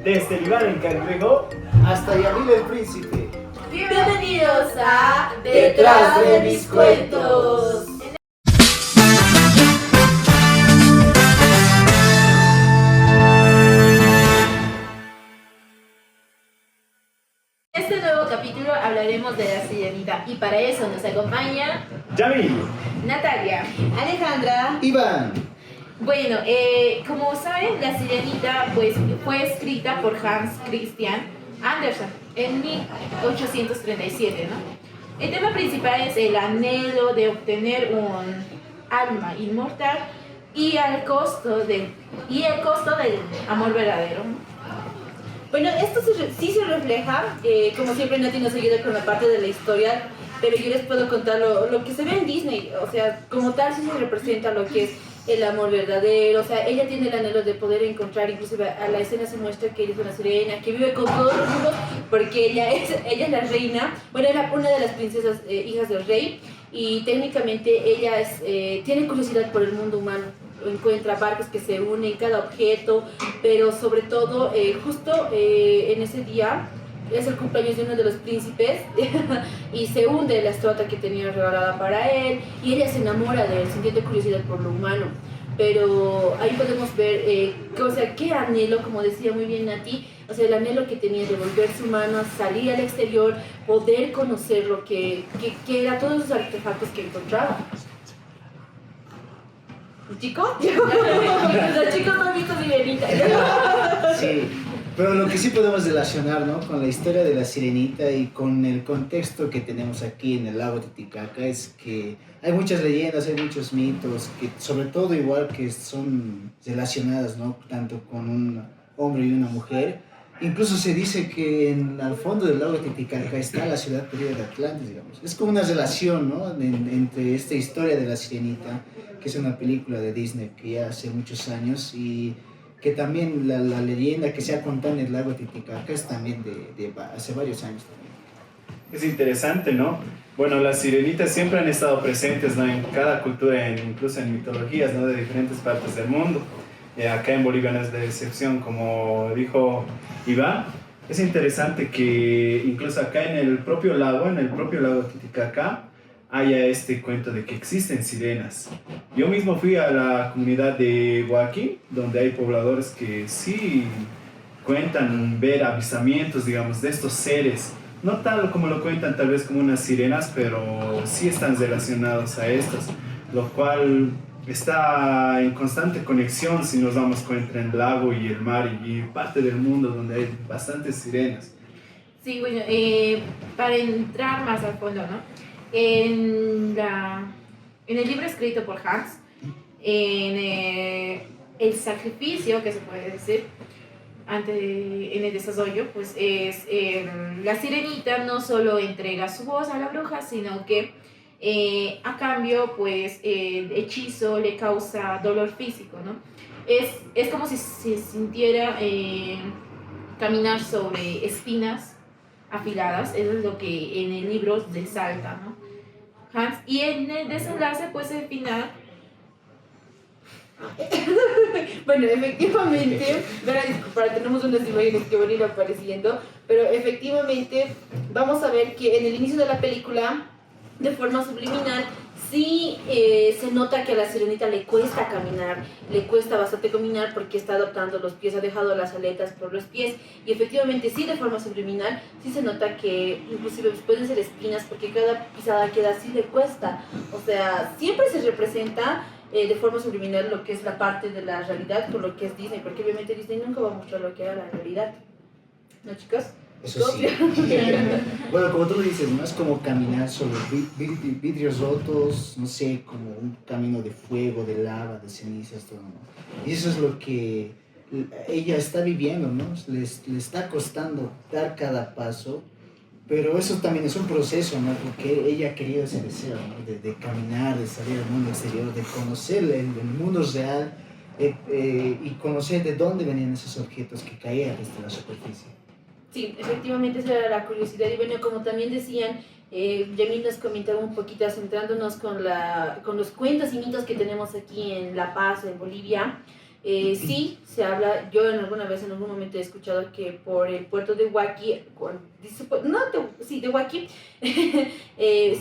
Desde el Iván el Cangrejo hasta Yamil el Príncipe. Bienvenidos a Detrás de mis cuentos. En este nuevo capítulo hablaremos de la sirenita y para eso nos acompaña Yamil. Natalia, Alejandra. Iván. Bueno, como saben, La Sirenita pues, fue escrita por Hans Christian Andersen en 1837, ¿no? El tema principal es el anhelo de obtener un alma inmortal y el costo del amor verdadero. Bueno, esto sí se refleja, como siempre Nati nos ayuda con la parte de la historia, pero yo les puedo contar lo que se ve en Disney, o sea, como tal sí se representa lo que es el amor verdadero, o sea, ella tiene el anhelo de poder encontrar, inclusive a la escena se muestra que ella es una sirena, que vive con todos los mundos, porque ella es la reina, bueno, era una de las princesas hijas del rey, y técnicamente ella tiene curiosidad por el mundo humano, encuentra barcos que se unen, cada objeto, pero sobre todo, justo en ese día, es el cumpleaños de uno de los príncipes y se hunde la estrota que tenía regalada para él y ella se enamora de él, sintiendo curiosidad por lo humano. Pero ahí podemos ver, o sea, qué anhelo, como decía muy bien Nati, o sea, el anhelo que tenía de volverse humano, salir al exterior, poder conocer lo que era todos los artefactos que encontraba. ¿El chico? Los chicos no han visto Sirenita. Sí. Pero lo que sí podemos relacionar, ¿no?, con la historia de la sirenita y con el contexto que tenemos aquí en el lago Titicaca es que hay muchas leyendas, hay muchos mitos, que sobre todo igual que son relacionadas, ¿no?, tanto con un hombre y una mujer. Incluso se dice que al fondo del lago Titicaca está la ciudad perdida de Atlantis, digamos. Es como una relación, ¿no?, entre esta historia de la sirenita, que es una película de Disney que ya hace muchos años, y que también la leyenda que se ha contado en el lago Titicaca es también de hace varios años también. Es interesante, ¿no? Bueno, las sirenitas siempre han estado presentes, ¿no?, en cada cultura, incluso en mitologías, ¿no?, de diferentes partes del mundo. Acá en Bolivia no es de excepción, como dijo Iván. Es interesante que incluso acá en el propio lago Titicaca, haya este cuento de que existen sirenas. Yo mismo fui a la comunidad de Huaki, donde hay pobladores que sí cuentan ver avistamientos, digamos, de estos seres. No tal como lo cuentan tal vez como unas sirenas, pero sí están relacionados a estas, lo cual está en constante conexión si nos damos cuenta en el lago y el mar y parte del mundo donde hay bastantes sirenas. Sí, bueno, para entrar más al fondo, ¿no? En el libro escrito por Hans, el sacrificio, que se puede decir, en el desarrollo, pues es la sirenita no solo entrega su voz a la bruja, sino que a cambio, pues el hechizo le causa dolor físico, ¿no? Es como si se sintiera caminar sobre espinas afiladas, eso es lo que en el libro resalta, ¿no? Hans, y en el desenlace, pues el final. Bueno, efectivamente, para tenemos unas imágenes que van a ir apareciendo, pero efectivamente vamos a ver que en el inicio de la película, de forma subliminal, sí se nota que a la sirenita le cuesta caminar, le cuesta bastante caminar porque está adoptando los pies, ha dejado las aletas por los pies y efectivamente sí, de forma subliminal, sí se nota que inclusive pueden ser espinas porque cada pisada que da sí le cuesta, o sea, siempre se representa de forma subliminal lo que es la parte de la realidad con lo que es Disney, porque obviamente Disney nunca va a mostrar lo que era la realidad, ¿no, chicos? Eso sí. Bueno, como tú lo dices, ¿no?, es como caminar sobre vidrios rotos, no sé, como un camino de fuego, de lava, de cenizas, todo, ¿no? Y eso es lo que ella está viviendo, ¿no? Le está costando dar cada paso, pero eso también es un proceso, ¿no?, porque ella ha querido ese deseo, ¿no?, de caminar, de salir al mundo exterior, de conocer el mundo real y conocer de dónde venían esos objetos que caían desde la superficie. Sí, efectivamente esa era la curiosidad y bueno, como también decían Yamil nos comentaba un poquito, centrándonos con los cuentos y mitos que tenemos aquí en La Paz, en Bolivia. Sí, se habla, yo en algún momento he escuchado que por el puerto de Huaki, de Huaki,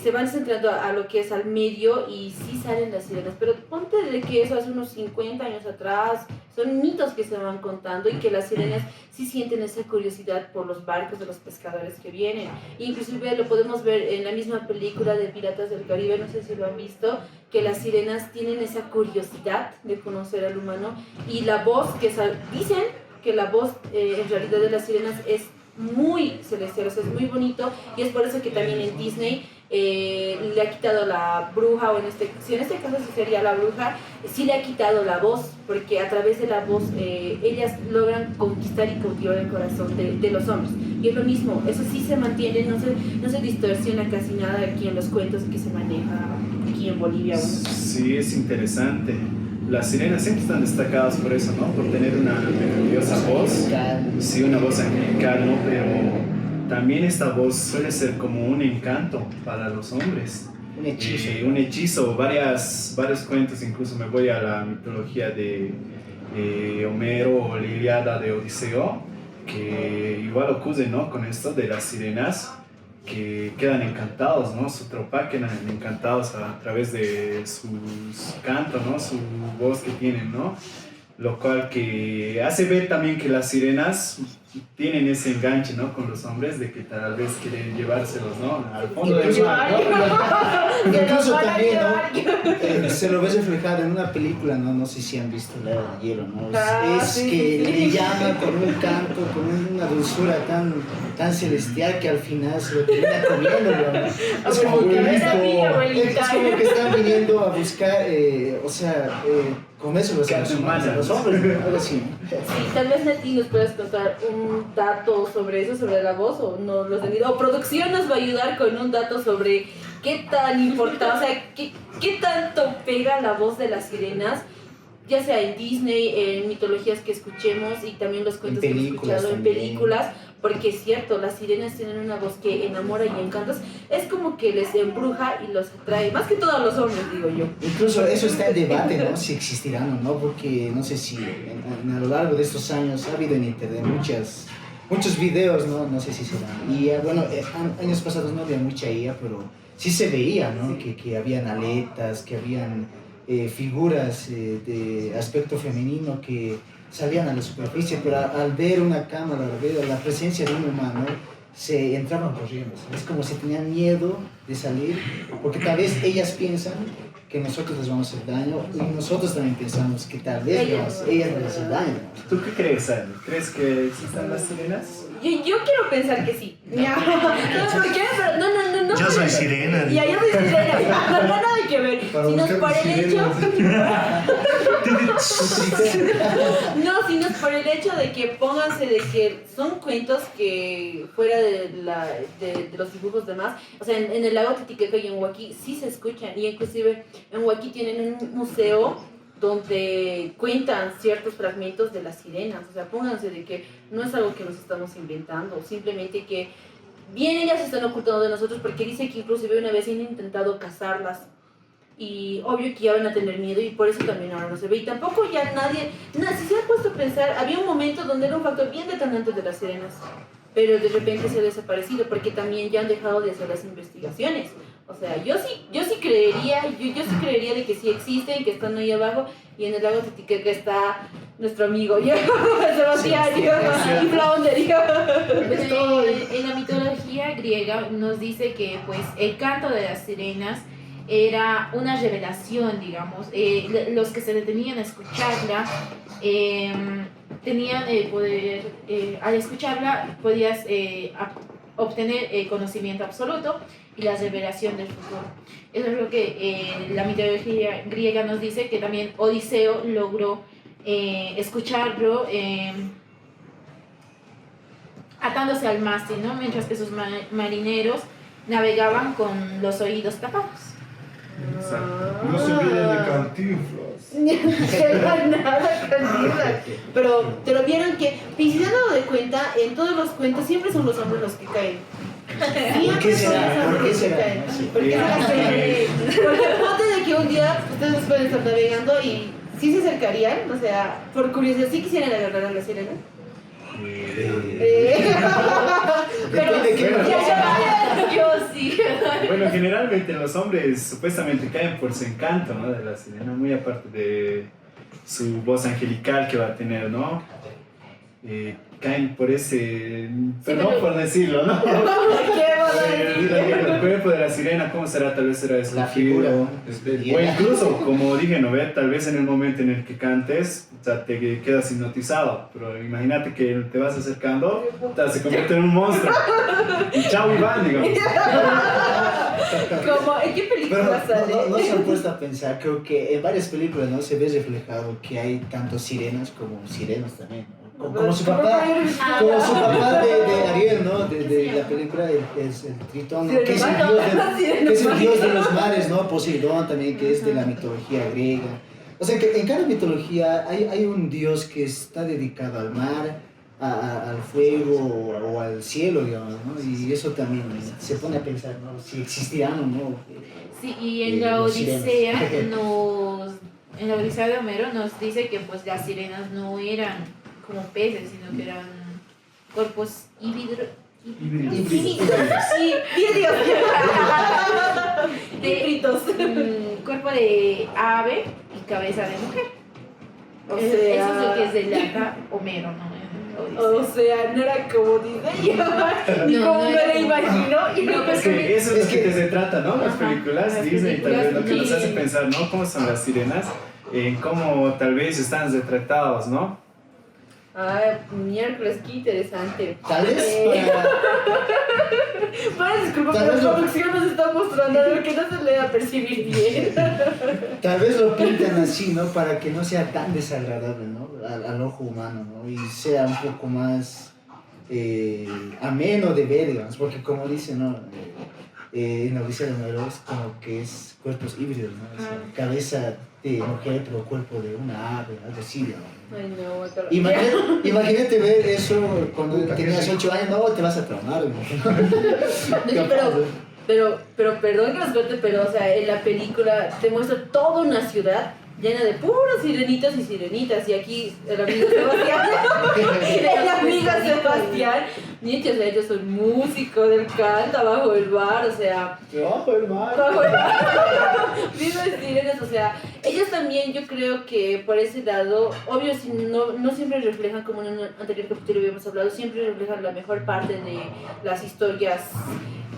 se van centrando a lo que es al medio y sí salen las sirenas, pero ponte de que eso hace unos 50 años atrás, son mitos que se van contando y que las sirenas sí sienten esa curiosidad por los barcos de los pescadores que vienen. Inclusive lo podemos ver en la misma película de Piratas del Caribe, no sé si lo han visto, que las sirenas tienen esa curiosidad de conocer al humano y la voz dicen que la voz en realidad de las sirenas es muy celestial, o sea, es muy bonito y es por eso que también en Disney le ha quitado la bruja, o si en este caso sí sería la bruja, sí le ha quitado la voz, porque a través de la voz ellas logran conquistar y cautivar el corazón de los hombres. Y es lo mismo, eso sí se mantiene, no se distorsiona casi nada aquí en los cuentos que se maneja aquí en Bolivia. Sí, es interesante. Las sirenas siempre están destacadas por eso, ¿no? Por tener una melodiosa voz. Sí, una voz angelical, ¿no? Pero también esta voz suele ser como un encanto para los hombres. Un hechizo. Un hechizo, varios cuentos, incluso me voy a la mitología de Homero o la Ilíada de Odiseo, que igual ocurre, ¿no? Con esto de las sirenas, que quedan encantados, ¿no? Su tropa quedan encantados a través de sus cantos, ¿no? Su voz que tienen, ¿no? Lo cual que hace ver también que las sirenas tienen ese enganche, ¿no? Con los hombres, de que tal vez quieren llevárselos, ¿no? Al fondo del mar, ¿no? Incluso también, ¿no? Se lo ves reflejado en una película, ¿no? No sé si han visto La Era de Hielo, ¿no? Le llama con un canto, con una dulzura tan celestial que al final se lo termina comiendo, ¿no? Es como que están viniendo a buscar, con eso los hombres, ¿no? Algo así. Sí, tal vez Nati nos puedas contar un dato sobre eso, sobre la voz, o no los tenido. O producción nos va a ayudar con un dato sobre qué tan importante, o sea, qué tanto pega la voz de las sirenas, ya sea en Disney, en mitologías que escuchemos y también los cuentos que hemos escuchado en películas, porque es cierto, las sirenas tienen una voz que enamora y encanta, es como que les embruja y los atrae, más que todo a los hombres, digo yo. Incluso eso está en debate, ¿no? Si existirán o no, porque no sé si a lo largo de estos años ha habido en internet muchos videos, ¿no? No sé si serán. Y años pasados no había mucha IA, pero sí se veía, ¿no? Que habían aletas, que habían figuras de aspecto femenino que salían a la superficie, pero al ver una cámara, al ver la presencia de un humano, se entraban corriendo. Es como si tenían miedo de salir, porque tal vez ellas piensan que nosotros les vamos a hacer daño y nosotros también pensamos que tal vez ellas les hacen daño. ¿Tú qué crees, Ana? ¿Crees que existan las sirenas? Yo quiero pensar que sí. No, ¿por qué? Pero no. Yo soy sirena. Ya, yo soy sirena. No, nada que ver. Sino por el hecho. Sino por el hecho de que pónganse de que son cuentos que fuera de los dibujos demás, o sea, en el lago Titicaca y en Huaki sí se escuchan, y inclusive en Huaki tienen un museo donde cuentan ciertos fragmentos de las sirenas, o sea, pónganse de que no es algo que nos estamos inventando, simplemente que bien ellas se están ocultando de nosotros, porque dice que inclusive una vez han intentado cazarlas y obvio que ya van a tener miedo y por eso también ahora no se ve, y tampoco ya si se han puesto a pensar, había un momento donde era un factor bien detonante de las sirenas, pero de repente se ha desaparecido porque también ya han dejado de hacer las investigaciones. O sea, yo sí creería de que sí existen, que están ahí abajo, y en el lago Titicaca está nuestro amigo Sebastián y Flounder. En la mitología griega nos dice que pues el canto de las sirenas era una revelación, digamos. Los que se detenían a escucharla tenían el poder, al escucharla podías obtener conocimiento absoluto y la revelación del futuro. Eso es lo que la mitología griega nos dice, que también Odiseo logró escucharlo atándose al mástil, ¿no? Mientras que sus marineros navegaban con los oídos tapados. No se olviden de Cantinflas. Pero vieron que, y si se han dado de cuenta, en todos los cuentos siempre son los hombres los que caen. ¿Por qué será? ¿Por qué será? No sé. Porque ponte de que un día ustedes pueden estar navegando y sí se acercarían, o sea, por curiosidad, sí quisieran agarrar a la sirena. Pero Depende de qué bueno, persona. Yo sí. Bueno, generalmente los hombres supuestamente caen por su encanto, ¿no? De la sirena, muy aparte de su voz angelical que va a tener, ¿no? Caen por ese, perdón pero- por decirlo, ¿no? ¿Qué vas a decir? El cuerpo de la sirena, ¿cómo será? Tal vez será La esculpido. figura. O incluso, como dije, ¿no ve? Tal vez en el momento en el que cantes, o sea, te quedas hipnotizado. Pero imagínate que te vas acercando, se convierte en un monstruo. Y chao, Iván, digamos. Como, ¿en qué Pero película sale? no se han puesto a pensar, creo que en varias películas no se ve reflejado que hay tanto sirenas como sirenos también, ¿no? Como su papá, de Ariel, ¿no? De la película es el Tritón, ¿no? Que es el dios de los mares, ¿no? Poseidón también, que es de la mitología griega. O sea que en cada mitología hay un dios que está dedicado al mar, al fuego o al cielo, digamos, ¿no? Y eso también se pone a pensar, ¿no? Si existirán o no. Sí, y en la Los Odisea sirenos. en la Odisea de Homero nos dice que pues las sirenas no eran como peces, sino que eran cuerpos híbridos. Híbridos. Sí, vidrios. Híbridos. Cuerpo de ave y cabeza de mujer. O Eso es lo que sea, relata Homero, ¿no? En la o Odisea. sea, no era como dice yo, ni No, como no me era lo como- imagino. Y No, no, pues Es que eso es, Es lo que que- se trata, ¿no? Las Ajá, películas las Disney tal vez lo que nos películas, hace sí. pensar, ¿no? ¿Cómo son las sirenas? En cómo tal vez están retratados, ¿no? Ay, miércoles, qué interesante. Tal vez Bueno, disculpa, Tal pero vez la lo- producción nos está mostrando algo que no se le va a percibir bien. tal vez lo pintan así, ¿no? Para que no sea tan desagradable, ¿no? Al ojo humano, ¿no? Y sea un poco más ameno de ver, digamos, porque como dice, ¿no? En la Odisea de Homero es como que es cuerpos híbridos, ¿no? O sea, cabeza de mujer, pero cuerpo de una ave, algo así, digamos. Ay, no, guacala. Imagínate ver eso cuando Puta, tenías qué 8 años, no, te vas a traumar, ¿no? Pero perdón que los cuente, pero o sea, en la película te muestra toda una ciudad llena de puros sirenitas y sirenitas. Y aquí el amigo Sebastián, el amigo Sebastián, niños, o sea, yo soy músico del canta bajo el bar, o sea, Bajo el mar. bajo el bar, vivo en sirenas, o sea, ellos también yo creo que por ese lado, obvio, si no siempre reflejan, como en un anterior capítulo habíamos hablado, siempre reflejan la mejor parte de las historias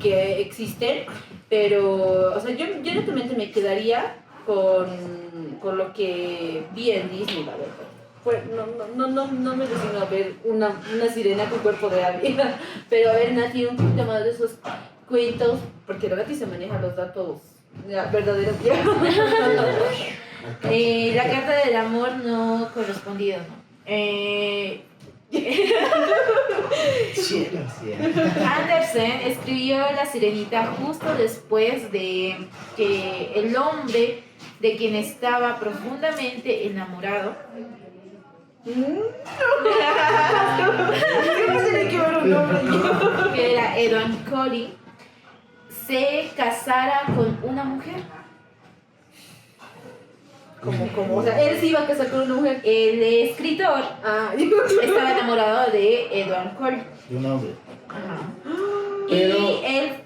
que existen, pero, o sea, yo netamente me quedaría con lo que vi en Disney, la verdad. Pues, no me resigno a ver una sirena con cuerpo de ave, pero a ver, Nati, un poquito más de esos cuentos, porque la Nati se maneja los datos verdaderos. La carta del amor no correspondido, ¿no? Cielos, sí. Andersen escribió La Sirenita justo después de que el hombre de quien estaba profundamente enamorado Tiene que ver un nombre. que era Edward Cullen, se casara con una mujer. Como, o sea, él sí iba a casar con una mujer. El escritor Ah, estaba enamorado de Edward Cullen. De un hombre. Y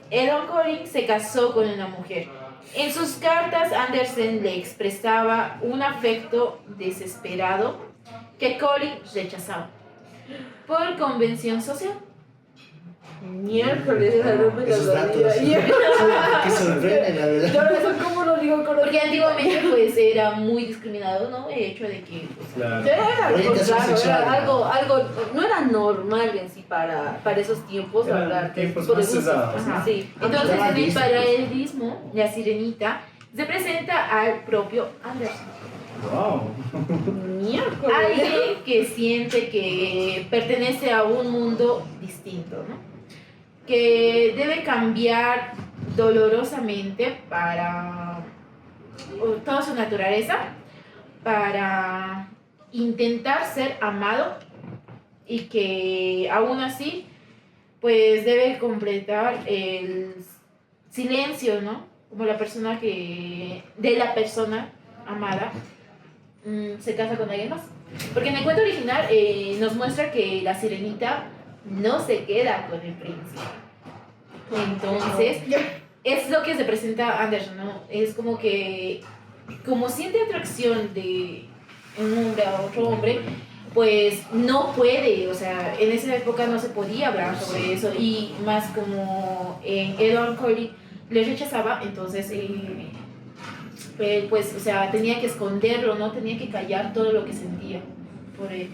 Edward Cullen se casó con una mujer. En sus cartas, Andersen le expresaba un afecto desesperado que Cullen rechazaba por convención social. miércoles, esa no me la Esos datos. sabía. Que sorprenden, la verdad. Yo eso cómo lo digo con Porque antiguamente pues era muy discriminado, ¿no? El hecho de que pues, Claro. Era algo Orientación raro, sexual, era ¿no? algo, no era normal en sí para esos tiempos Eran hablar de tiempos tipo de más gustos. cesados, ¿no? Sí. Entonces Llama en el Disney. paralelismo, la sirenita se presenta al propio Andersen. Wow. Miércoles. Alguien que siente que pertenece a un mundo distinto, ¿no? Que debe cambiar dolorosamente para toda su naturaleza, para intentar ser amado y que aún así pues debe completar el silencio, ¿no? Como la persona de la persona amada se casa con alguien más. Porque en el cuento original nos muestra que la sirenita no se queda con el príncipe. Entonces, es lo que se presenta Anderson, ¿no? Es como que, como siente atracción de un hombre a otro hombre, pues no puede, o sea, en esa época no se podía hablar sobre eso, y más como Edward Cullen le rechazaba, entonces pues, o sea, tenía que esconderlo, ¿no? Tenía que callar todo lo que sentía por él.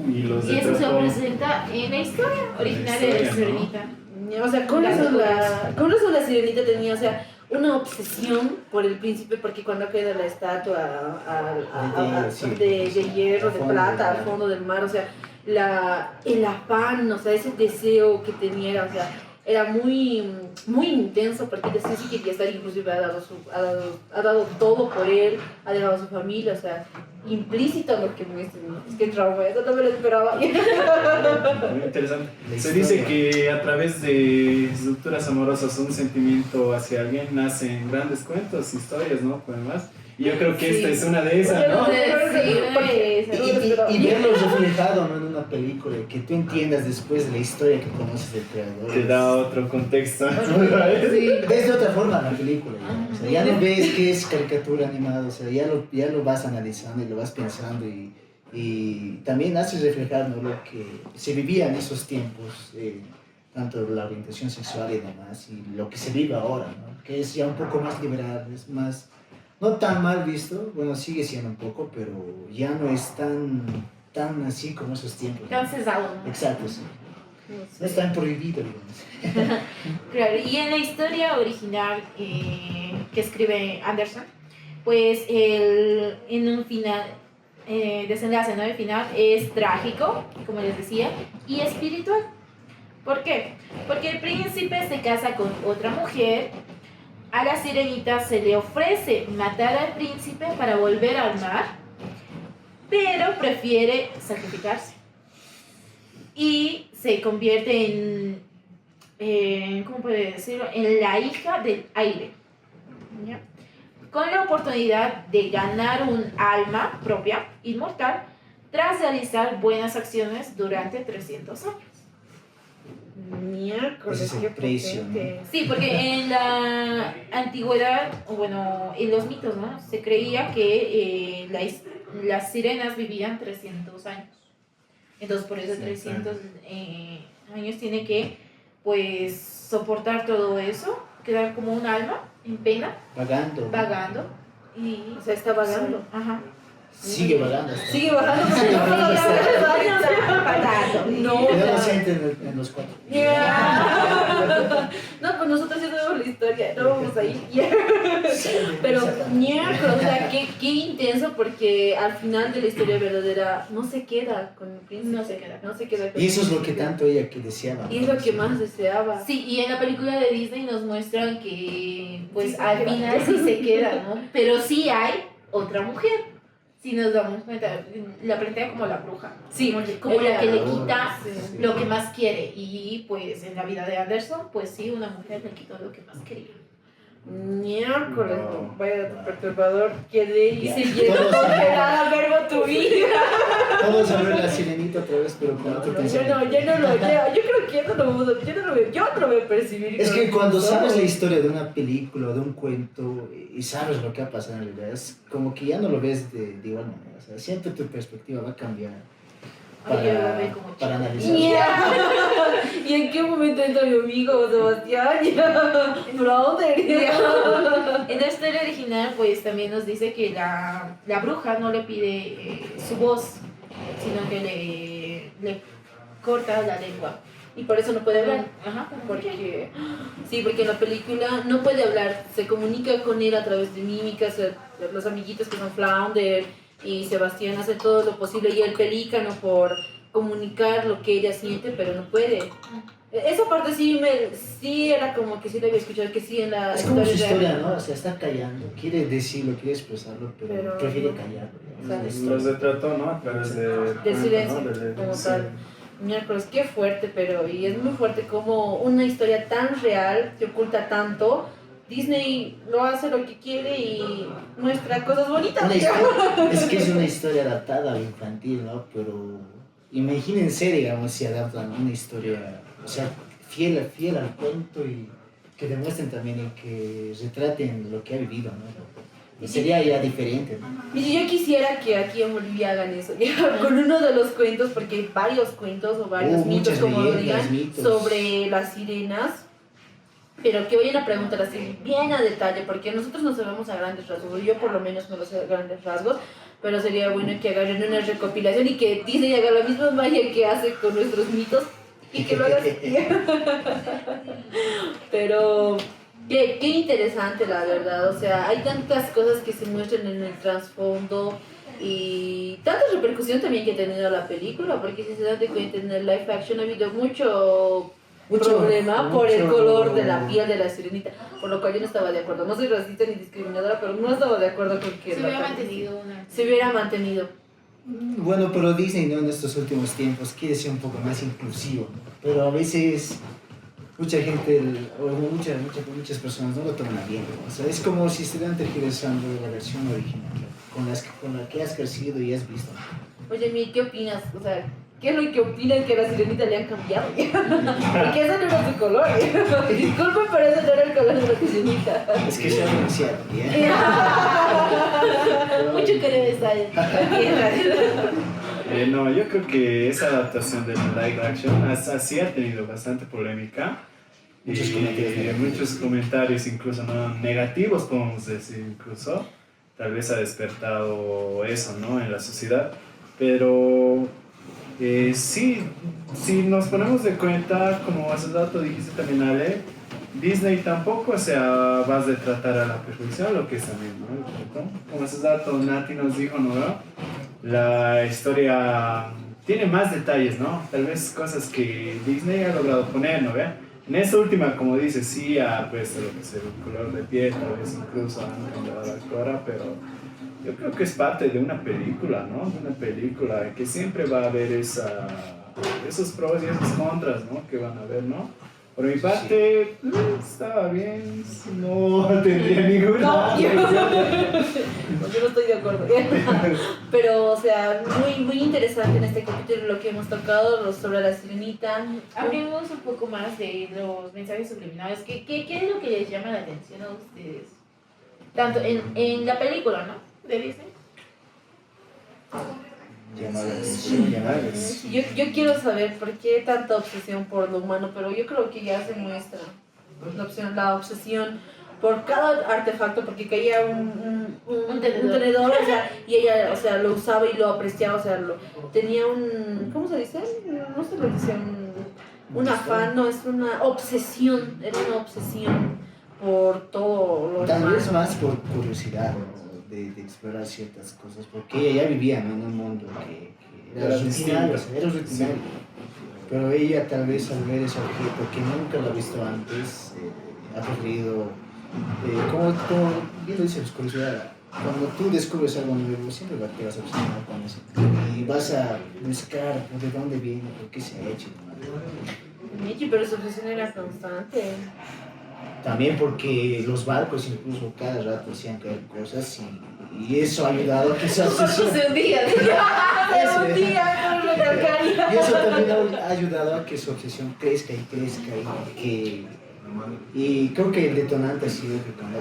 Y eso se presenta en la historia original de la Sirenita. O sea, con razón la sirenita tenía, o sea, una obsesión por el príncipe, porque cuando queda la estatua de hierro, de plata, al fondo del mar, o sea, el afán, o sea, ese deseo que tenía, o sea, era muy, muy intenso, porque él sí quería estar, inclusive ha dado todo por él, ha dejado a su familia, o sea, implícito lo que muestra, ¿no? Es que trauma, eso no me lo esperaba. Muy interesante. Se dice que a través de rupturas amorosas, un sentimiento hacia alguien, nacen grandes cuentos, historias, ¿no? Poemas. Y yo creo que esta es una de esas, ¿no? Y verlo reflejado, ¿no? En una película, que tú entiendas después de la historia que conoces del creador. Te da otro contexto. Ves de otra forma la película, ya. O sea, ya no ves que es caricatura animada, o sea, ya lo vas analizando y lo vas pensando, y también haces reflejar, ¿no? Lo que se vivía en esos tiempos, tanto la orientación sexual y demás, y lo que se vive ahora, ¿no? Que es ya un poco más liberal, es más, no tan mal visto, bueno, sigue siendo un poco, pero ya no es tan así como esos tiempos, ¿no? Tan cesado, ¿no? Exacto, sí. No es tan prohibido, digamos. Claro, y en la historia original que escribe Anderson, pues en un final, desenlace, ¿no? El final es trágico, como les decía, y espiritual. ¿Por qué? Porque el príncipe se casa con otra mujer, a la sirenita se le ofrece matar al príncipe para volver al mar, pero prefiere sacrificarse. Y se convierte ¿cómo puede decirlo? En la hija del aire, ¿ya? Con la oportunidad de ganar un alma propia, inmortal, tras realizar buenas acciones durante 300 años. Miércoles, Ese es el qué precio, potente. Sí, porque en la antigüedad, o bueno, en los mitos, ¿no? Se creía que las sirenas vivían 300 años. Entonces, por eso 300 años tiene que, pues, soportar todo eso, quedar como un alma en pena, vagando. Y, O sea, está vagando. Ajá. Sigue vagando. Sigue bajando. Sigue bajando hasta- Vagando. No, Quedó docente en los 4. No, pues nosotros ya sabemos la historia, no vamos ahí. Pero, miércoles, o sea, qué intenso, porque al final de la historia verdadera no se queda con el príncipe. No se queda. Con Y eso es el lo que príncipe. tanto ella que deseaba. Y es lo que más deseaba. Sí, y en la película de Disney nos muestran que, pues, al final sí se queda, ¿no? Pero sí hay otra mujer. Si nos damos cuenta, la plantea como la bruja. Sí, como la que le ella- quita sí. lo que más quiere. Y pues en la vida de Anderson, pues sí, una mujer le quitó lo que más quería. Miércoles, No. vaya perturbador. Quedé y Ya. se llenó Todos congelada, verbo tu vida. Todos a ver la sirenita otra vez, pero con otro Yo pensamiento. no, yo creo que yo no lo voy a percibir. Es que con cuando mis sabes ojos. la historia de una película o de un cuento y sabes lo que ha pasado en realidad, es como que ya no lo ves de igual manera. O sea, siempre tu perspectiva va a cambiar Ay, yo lo veo como para chico. analizar. ¿Y en qué momento entra mi amigo Sebastián? Brother. En la historia original, pues también nos dice que la bruja no le pide su voz, sino que le corta la lengua. Y por eso no puede hablar. Ajá, Porque, sí, porque en la película no puede hablar, se comunica con él a través de mímicas, los amiguitos que son Flounder y Sebastián hace todo lo posible, y el pelícano por comunicar lo que ella siente, pero no puede. Esa parte sí era como que sí la había escuchado, que sí en la Es como su real. historia, ¿no? O sea, está callando, quiere decirlo, quiere expresarlo, pero prefiere no. callarlo. O sea, Es la Los historia. retrató, ¿no? A través de... Del silencio, ¿no? como sí. tal. Miércoles, qué fuerte, pero y es muy fuerte como una historia tan real que oculta tanto. Disney lo hace lo que quiere y muestra cosas bonitas. Es que es una historia adaptada al infantil, ¿no? Pero imagínense, digamos, si adaptan una historia, o sea, fiel al cuento y que demuestren también y que retraten lo que ha vivido, ¿no? Y sería ya diferente, ¿no? Y yo quisiera que aquí en Bolivia hagan eso, ya, con uno de los cuentos, porque hay varios cuentos o varios mitos, muchas como lo leyendas, digan, mitos. sobre las sirenas, pero que vayan a preguntar así bien a detalle, porque nosotros no sabemos a grandes rasgos, yo por lo menos no lo sé a grandes rasgos, pero sería bueno que hagan una recopilación y que Disney haga la misma magia que hace con nuestros mitos y que lo haga así. Pero qué interesante, la verdad. O sea, hay tantas cosas que se muestran en el trasfondo y tanta repercusión también que ha tenido la película, porque si se dan de cuenta en el live action ha habido mucho problema por el color de la piel de la sirenita, por lo cual yo no estaba de acuerdo. No soy racista ni discriminadora, pero no estaba de acuerdo con que se hubiera mantenido. Bueno, pero Disney, ¿no? En estos últimos tiempos quiere ser un poco más inclusivo, ¿no? Pero a veces mucha gente, o muchas personas no lo toman bien, ¿no? O sea, es como si estuvieran tergiversando la versión original, ¿no? con la que has crecido y has visto, ¿no? Oye, Mi, ¿qué opinas? O sea, ¿qué es lo que opinan que a la sirenita le han cambiado? Porque ese no era su color. Disculpen, pero ese no era el color de la sirenita. Es que se ha anunciado, Mucho que debe estar No, yo creo que esa adaptación de la live action así ha tenido bastante polémica. Muchos comentarios incluso no negativos, podemos decir incluso. Tal vez ha despertado eso, ¿no? En la sociedad. Pero sí, si nos ponemos de cuenta, como hace rato dijiste también, Ale, Disney tampoco, o sea, va a retratar a la perfección lo que es también, ¿no? Como hace rato Nati nos dijo, ¿no? La historia tiene más detalles, ¿no? Tal vez cosas que Disney ha logrado poner, ¿no? En esta última, como dices, sí ha puesto lo que es el color de piel, tal vez incluso han cambiado la actora, pero yo creo que es parte de una película, ¿no? De una película que siempre va a haber esos pros y esos contras, ¿no? Que van a haber, ¿no? Por mi parte, estaba bien, no tendría ninguna. No, yo no estoy de acuerdo. Pero, o sea, muy interesante en este capítulo lo que hemos tocado sobre la sirenita. Hablemos un poco más de los mensajes subliminales. ¿Qué es lo que les llama la atención a ustedes? Tanto en la película, ¿no? De Disney. Yo quiero saber por qué tanta obsesión por lo humano, pero yo creo que ya se muestra la obsesión por cada artefacto, porque caía un tenedor, o sea, y ella, o sea, lo usaba y lo apreciaba, o sea, tenía ¿cómo se dice? No se lo dice, un afán, no, es una obsesión, era una obsesión por todo lo Tal humano. vez más por curiosidad, ¿no? De explorar ciertas cosas, porque ella ya vivía, ¿no? En un mundo que era rutinario, era rutinario. Pero ella tal vez al ver ese objeto que nunca lo ha visto antes, ha preferido, como bien lo dice, pues, curiosidad. Cuando tú descubres algo nuevo, siempre te vas a obsesionar con eso. Y vas a buscar de dónde viene, por qué se ha hecho. ¿No? Michi, pero su obsesión era constante. También porque los barcos incluso cada rato hacían caer cosas y eso ha ayudado a que esa obsesión... Se hundía. Y eso también ha ayudado a que su obsesión crezca y crezca y creo que el detonante ha sido que con la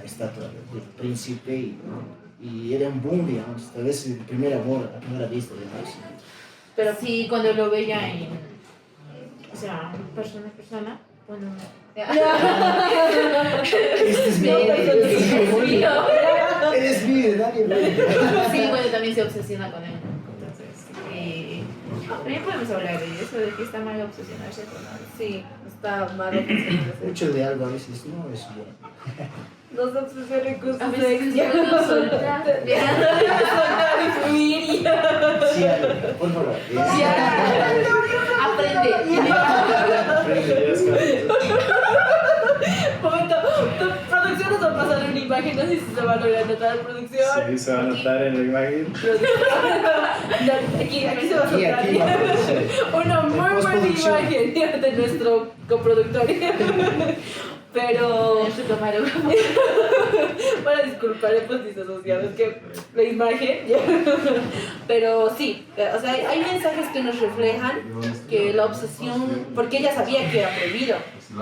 estatua del príncipe y era un boom, digamos, tal vez el primer amor a primera vista, digamos. Pero sí, cuando lo veía o sea, persona, bueno... Este es mío, eres mío, nadie me... Sí, bueno, también se obsesiona con él. Entonces, también podemos hablar de eso, de que está mal obsesionarse con algo. Sí, está mal obsesionarse. Mucho de algo a veces no es bueno. No se obsesionen con A sus veces ex. es bueno soltar. Soltar y fluir. Sí, Ale, por favor. Aprende. Momento, tu producción nos va a pasar un imagen, no sé si se va a lograr notar en producción. Sí, se va a notar en la imagen. Aquí se va a Aquí, notar aquí va a aparecer. una muy buena Postproducción. imagen de nuestro coproductor. Pero Nuestro camarógrafo. para disculpar, pues disasociados, que la imagen. Pero sí, o sea, hay mensajes que nos reflejan que la obsesión, porque ella sabía que era prohibido.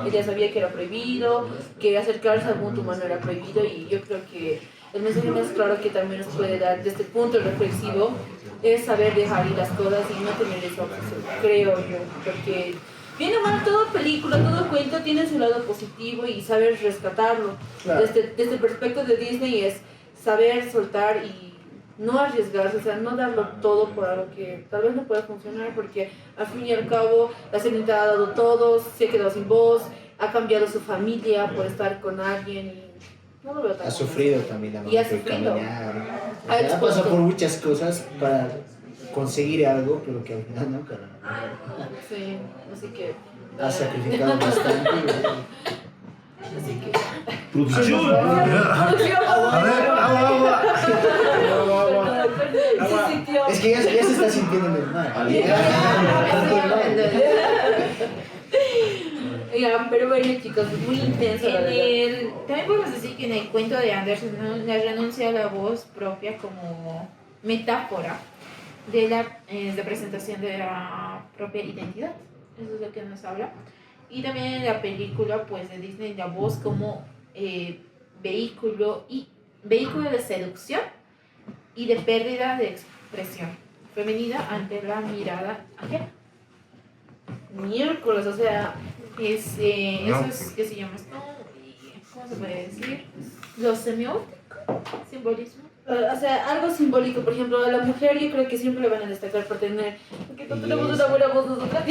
Ella sabía que era prohibido, que acercarse al mundo humano era prohibido, y yo creo que el mensaje más claro que también nos puede dar desde el punto reflexivo es saber dejar ir las cosas y no tener esa obsesión, creo yo, porque bien o mal, toda película, todo cuento tiene su lado positivo y saber rescatarlo. Claro. Desde el perspective de Disney es saber soltar y no arriesgarse, o sea, no darlo todo por algo que tal vez no pueda funcionar, porque al fin y al cabo la Cenicienta ha dado todo, se quedó sin voz, ha cambiado su familia por estar con alguien y no lo veo tan Ha bueno. sufrido también la Y ha mamá por sufrido. caminar. Ha Ha expuesto. pasado por muchas cosas para conseguir algo, pero que al final nunca Sí, así que... ha sacrificado bastante. Así que... Producción. ¡Producción! A ver, agua. Se sintió... Es que ya se está sintiendo en el mar. Ya, pero bueno, chicos, muy intenso la verdad. También podemos decir que en el cuento de Andersen, ¿no? La renuncia a la voz propia como metáfora de la representación de la propia identidad. Eso es lo que nos habla. Y también en la película pues, de Disney, la voz como vehículo de seducción y de pérdida de expresión femenina ante la mirada ajena. Miércoles, o sea, Eso es que se llama esto, ¿cómo se puede decir? Lo semiótico, simbolismo. o sea, algo simbólico. Por ejemplo, a la mujer yo creo que siempre le van a destacar por tener, porque no tenemos una buena voz nosotras,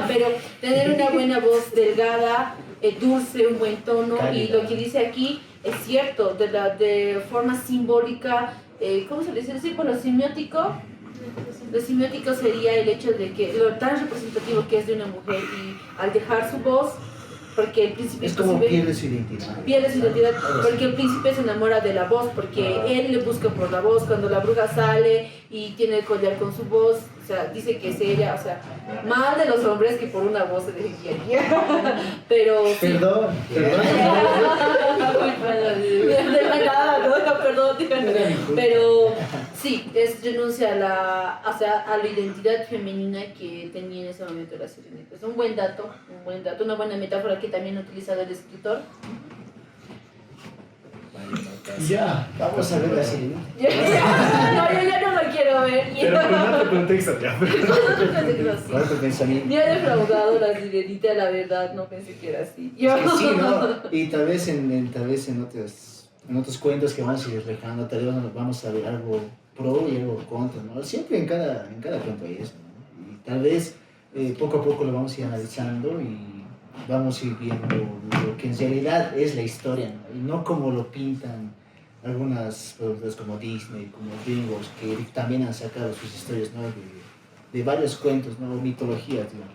pero tener una buena voz delgada, dulce, un buen tono, y lo que dice aquí es cierto, de forma simbólica, ¿cómo se le dice? Sí, por lo semiótico. Lo semiótico sería el hecho de que lo tan representativo que es de una mujer, y al dejar su voz, porque el príncipe Es como inclusive pierde su identidad. pierde su identidad, porque el príncipe se enamora de la voz, porque él le busca por la voz. Cuando la bruja sale y tiene el collar con su voz, o sea, dice que es ella, o sea, mal de los hombres que por una voz se dejen guiar. Pero sí. Perdón. Perdón, pero sí, es renuncia a la identidad femenina que tenía en ese momento la Sirenita. Es un buen dato, una buena metáfora que también ha utilizado el escritor. Ya, vamos a ver la sirenita. No, yo ya no lo quiero ver. Pero con otro contexto, ya. Con otro pensamiento. Me ha defraudado la Sirenita, la verdad, no pensé que era así. Es que sí, ¿no? Y tal vez en otros cuentos que vamos a ir reflejando, tal vez vamos a ver algo pro y algo contra, ¿no? Siempre en cada cuento hay eso, ¿no? Y tal vez poco a poco lo vamos a ir analizando y vamos a ir viendo lo que en realidad es la historia, ¿no? Y no como lo pintan algunas productoras como Disney, como DreamWorks, que también han sacado sus historias, ¿no? De varios cuentos, ¿no? Mitologías, digamos,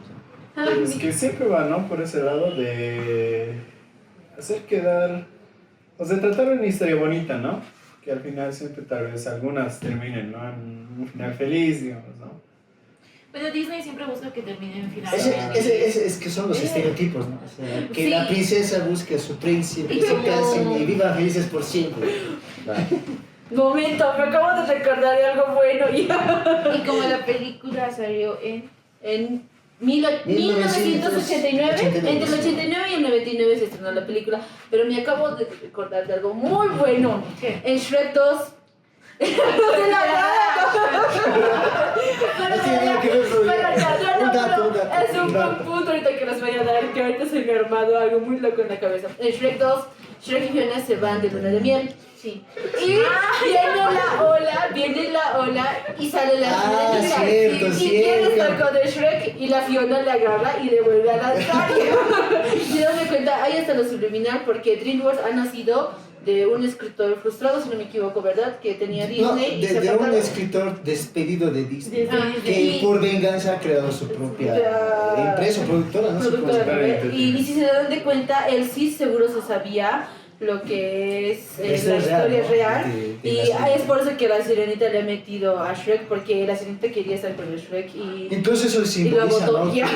¿no? Es que siempre va, ¿no? Por ese lado de hacer quedar, o sea, tratar una historia bonita, ¿no? Que al final siempre tal vez algunas terminen, ¿no? En un final feliz, digamos, ¿no? Pero Disney siempre busca que termine en final. Es que son los estereotipos, ¿no? O sea, que Sí. la princesa busque a su príncipe, Y se como- casen y vivan felices por siempre. Momento, me acabo de recordar de algo bueno. Y como la película salió En 1989, entre el 89 y el 99 se estrenó la película, pero me acabo de recordar de algo muy bueno. ¿Qué? En Shrek 2. No tiene nada que ver con un dato. Es un buen punto ahorita que les voy a dar, que ahorita se me ha armado algo muy loco en la cabeza. En Shrek 2, Shrek y Fiona se van de luna de miel. Sí. Y viene la ola y sale la Ah, Fiona. cierto, Y quiere cierto. estar con el Shrek y la Fiona le agarra y le vuelve a lanzar. Y dándome cuenta, ahí está lo subliminal, porque DreamWorks ha nacido de un escritor frustrado, si no me equivoco, ¿verdad? Que tenía No, Disney y se de un apartaron. escritor despedido de Disney. Que Y- por venganza ha creado su propia empresa, productora, no sé cómo se productora, llama. llama. y si se dan de cuenta, él sí seguro se sabía lo que es La la historia historia ¿no? real. De Y las es por eso que la sirenita le ha metido a Shrek, porque la sirenita quería estar con el Shrek y... Entonces eso simboliza votó, ¿no? ya.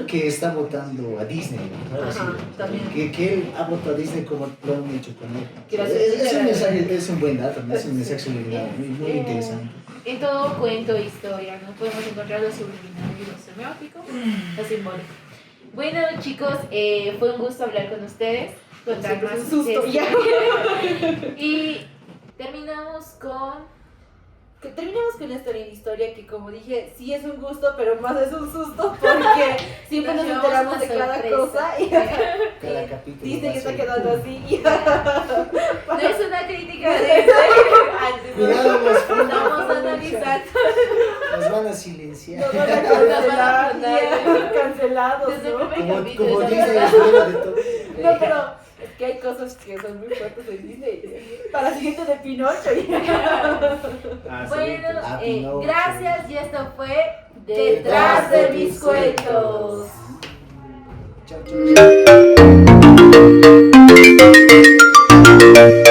que está votando a Disney. ¿no? Ahora Ajá, sí. también. Que él ha votado a Disney como lo han hecho con él. Que la Es, sirenita es un era- mensaje, es un buen dato, ¿no? Es un mensaje subliminal muy interesante. En todo cuento, historia, ¿no? Podemos encontrar lo subliminal y lo semiótico, lo simbólico. Bueno, chicos, fue un gusto hablar con ustedes, contar Siempre más es un susto, de- ya. Y terminamos con... Que terminemos con esta linda historia que, como dije, sí es un gusto, pero más es un susto porque siempre nos llevamos enteramos una de cada sorpresa. cosa y Cada capítulo. Disney va a está ser- quedando así. No es una crítica de Cuidado, los estamos analizando nos van a silenciar. Nos van a cancelar, Nos cancelados, desde el ¿no? primer Como capítulo. Disney estamos- es dueño de todo. No, pero es que hay cosas que son muy fuertes en Disney. Para la siguiente de Pinocho. Ah, sí, Bueno, Ah, Pinocho. gracias y esto fue Detrás de mis cuentos. Chao, chao.